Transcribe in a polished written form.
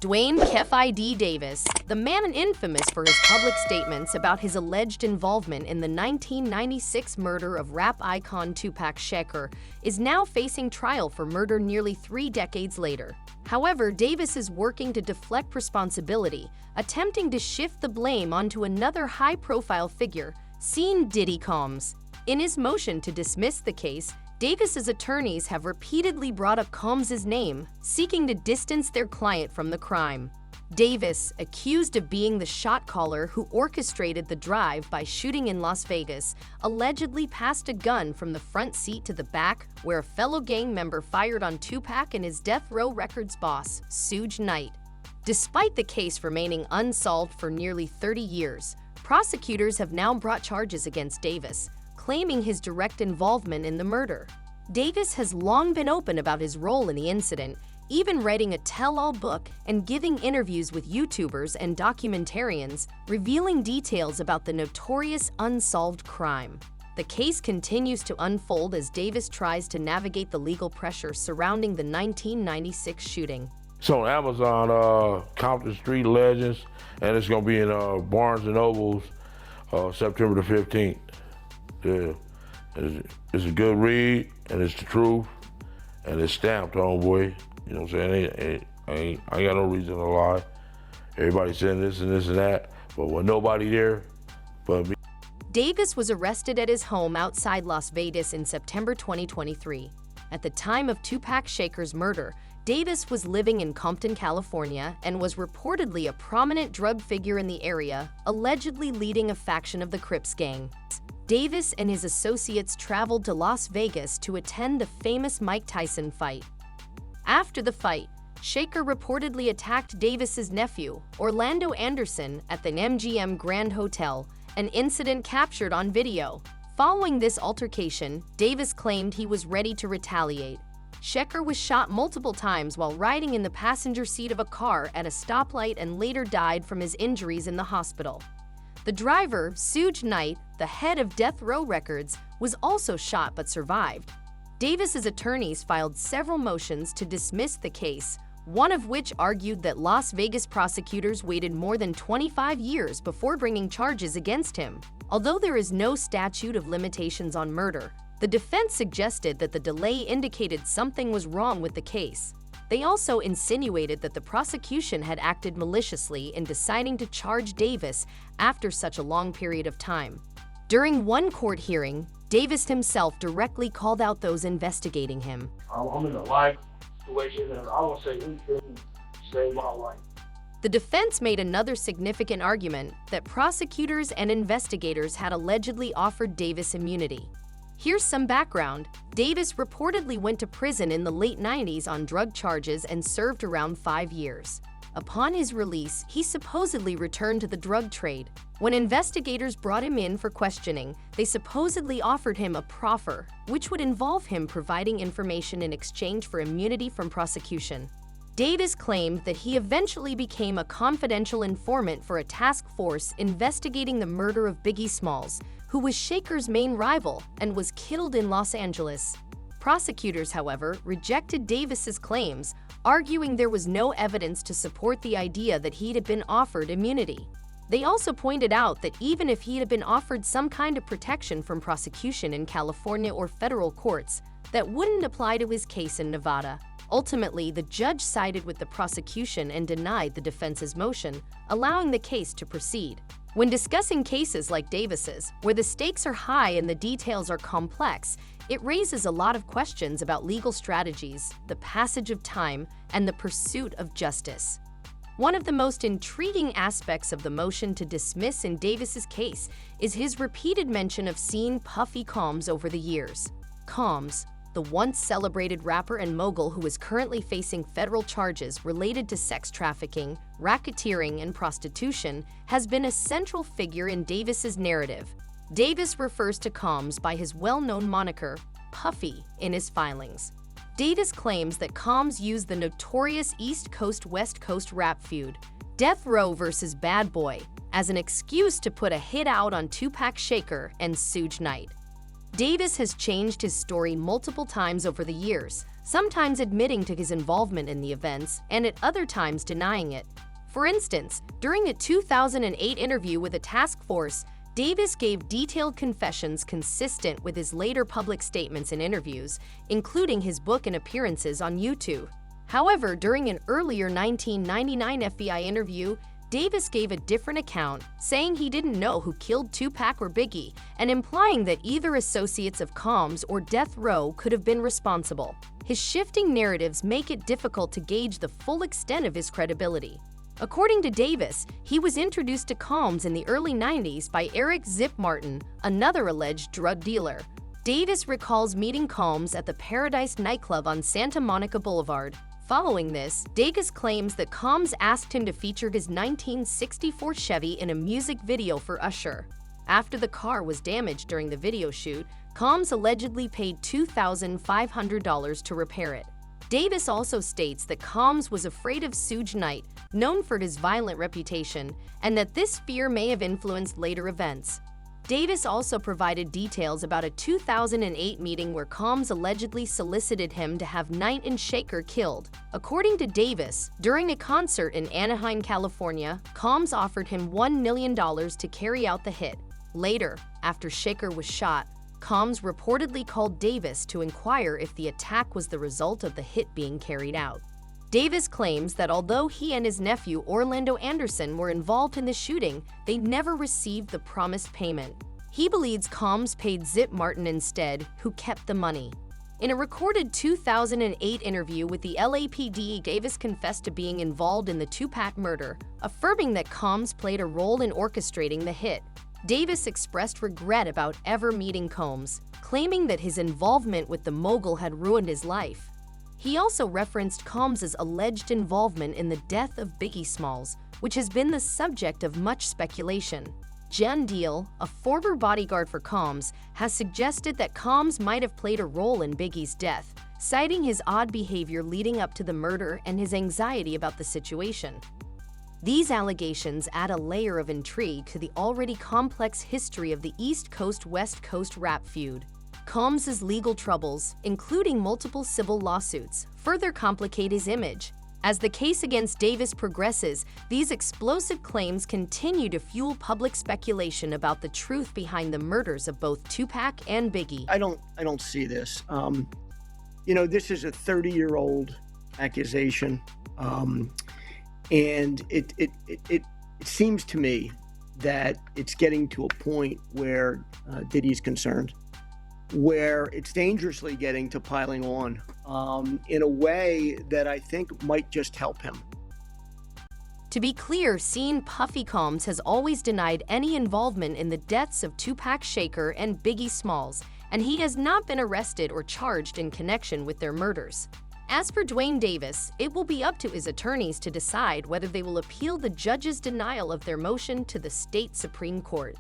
Dwayne Keefe D. Davis, the man infamous for his public statements about his alleged involvement in the 1996 murder of rap icon Tupac Shakur, is now facing trial for murder nearly 3 decades later. However, Davis is working to deflect responsibility, attempting to shift the blame onto another high-profile figure, Diddy. In his motion to dismiss the case, Davis's attorneys have repeatedly brought up Combs's name, seeking to distance their client from the crime. Davis, accused of being the shot caller who orchestrated the drive by shooting in Las Vegas, allegedly passed a gun from the front seat to the back, where a fellow gang member fired on Tupac and his Death Row Records boss, Suge Knight. Despite the case remaining unsolved for nearly 30 years, prosecutors have now brought charges against Davis, claiming his direct involvement in the murder. Davis has long been open about his role in the incident, even writing a tell-all book and giving interviews with YouTubers and documentarians, revealing details about the notorious unsolved crime. The case continues to unfold as Davis tries to navigate the legal pressure surrounding the 1996 shooting. It's on Amazon, Compton Street Legends, and it's going to be in Barnes & Noble's September the 15th. Yeah, it's a good read, and it's the truth, and it's stamped, homeboy. You know what I'm saying? I ain't got no reason to lie. Everybody saying this and this and that, but with nobody there but me. Davis was arrested at his home outside Las Vegas in September 2023. At the time of Tupac Shakur's murder, Davis was living in Compton, California, and was reportedly a prominent drug figure in the area, allegedly leading a faction of the Crips gang. Davis and his associates traveled to Las Vegas to attend the famous Mike Tyson fight. After the fight, Shakur reportedly attacked Davis's nephew, Orlando Anderson, at the MGM Grand Hotel, an incident captured on video. Following this altercation, Davis claimed he was ready to retaliate. Shakur was shot multiple times while riding in the passenger seat of a car at a stoplight and later died from his injuries in the hospital. The driver, Suge Knight, the head of Death Row Records, was also shot but survived. Davis's attorneys filed several motions to dismiss the case, one of which argued that Las Vegas prosecutors waited more than 25 years before bringing charges against him. Although there is no statute of limitations on murder, the defense suggested that the delay indicated something was wrong with the case. They also insinuated that the prosecution had acted maliciously in deciding to charge Davis after such a long period of time. During one court hearing, Davis himself directly called out those investigating him. I'm in a life situation and I won't say anything to save my life. The defense made another significant argument that prosecutors and investigators had allegedly offered Davis immunity. Here's some background. Davis reportedly went to prison in the late 90s on drug charges and served around 5 years. Upon his release, he supposedly returned to the drug trade. When investigators brought him in for questioning, they supposedly offered him a proffer, which would involve him providing information in exchange for immunity from prosecution. Davis claimed that he eventually became a confidential informant for a task force investigating the murder of Biggie Smalls, who was Shakur's main rival and was killed in Los Angeles. Prosecutors, however, rejected Davis's claims, arguing there was no evidence to support the idea that he had been offered immunity. They also pointed out that even if he had been offered some kind of protection from prosecution in California or federal courts, that wouldn't apply to his case in Nevada. Ultimately, the judge sided with the prosecution and denied the defense's motion, allowing the case to proceed. When discussing cases like Davis's, where the stakes are high and the details are complex, it raises a lot of questions about legal strategies, the passage of time, and the pursuit of justice. One of the most intriguing aspects of the motion to dismiss in Davis's case is his repeated mention of seeing Puffy Combs over the years. Combs, the once celebrated rapper and mogul who is currently facing federal charges related to sex trafficking, racketeering, and prostitution, has been a central figure in Davis's narrative. Davis refers to Combs by his well-known moniker, Puffy, in his filings. Davis claims that Combs used the notorious East Coast-West Coast rap feud, Death Row vs. Bad Boy, as an excuse to put a hit out on Tupac Shakur and Suge Knight. Davis has changed his story multiple times over the years, sometimes admitting to his involvement in the events and at other times denying it. For instance, during a 2008 interview with a task force, Davis gave detailed confessions consistent with his later public statements and interviews, including his book and appearances on YouTube. However, during an earlier 1999 FBI interview, Davis gave a different account, saying he didn't know who killed Tupac or Biggie, and implying that either associates of Combs or Death Row could have been responsible. His shifting narratives make it difficult to gauge the full extent of his credibility. According to Davis, he was introduced to Combs in the early 90s by Eric Zip Martin, another alleged drug dealer. Davis recalls meeting Combs at the Paradise nightclub on Santa Monica Boulevard. Following this, Davis claims that Combs asked him to feature his 1964 Chevy in a music video for Usher. After the car was damaged during the video shoot, Combs allegedly paid $2,500 to repair it. Davis also states that Combs was afraid of Suge Knight, known for his violent reputation, and that this fear may have influenced later events. Davis also provided details about a 2008 meeting where Combs allegedly solicited him to have Knight and Shakur killed. According to Davis, during a concert in Anaheim, California, Combs offered him $1 million to carry out the hit. Later, after Shakur was shot, Combs reportedly called Davis to inquire if the attack was the result of the hit being carried out. Davis claims that although he and his nephew Orlando Anderson were involved in the shooting, they never received the promised payment. He believes Combs paid Zip Martin instead, who kept the money. In a recorded 2008 interview with the LAPD, Davis confessed to being involved in the Tupac murder, affirming that Combs played a role in orchestrating the hit. Davis expressed regret about ever meeting Combs, claiming that his involvement with the mogul had ruined his life. He also referenced Combs' alleged involvement in the death of Biggie Smalls, which has been the subject of much speculation. Jen Deal, a former bodyguard for Combs, has suggested that Combs might have played a role in Biggie's death, citing his odd behavior leading up to the murder and his anxiety about the situation. These allegations add a layer of intrigue to the already complex history of the East Coast-West Coast rap feud. Combs' legal troubles, including multiple civil lawsuits, further complicate his image. As the case against Davis progresses, these explosive claims continue to fuel public speculation about the truth behind the murders of both Tupac and Biggie. I don't see this. This is a 30-year-old accusation, and it seems to me that it's getting to a point where Diddy's concerned, where it's dangerously getting to piling on in a way that I think might just help him. To be clear, Puffy Combs has always denied any involvement in the deaths of Tupac Shakur and Biggie Smalls, and he has not been arrested or charged in connection with their murders. As for Dwayne Davis, it will be up to his attorneys to decide whether they will appeal the judge's denial of their motion to the state Supreme Court.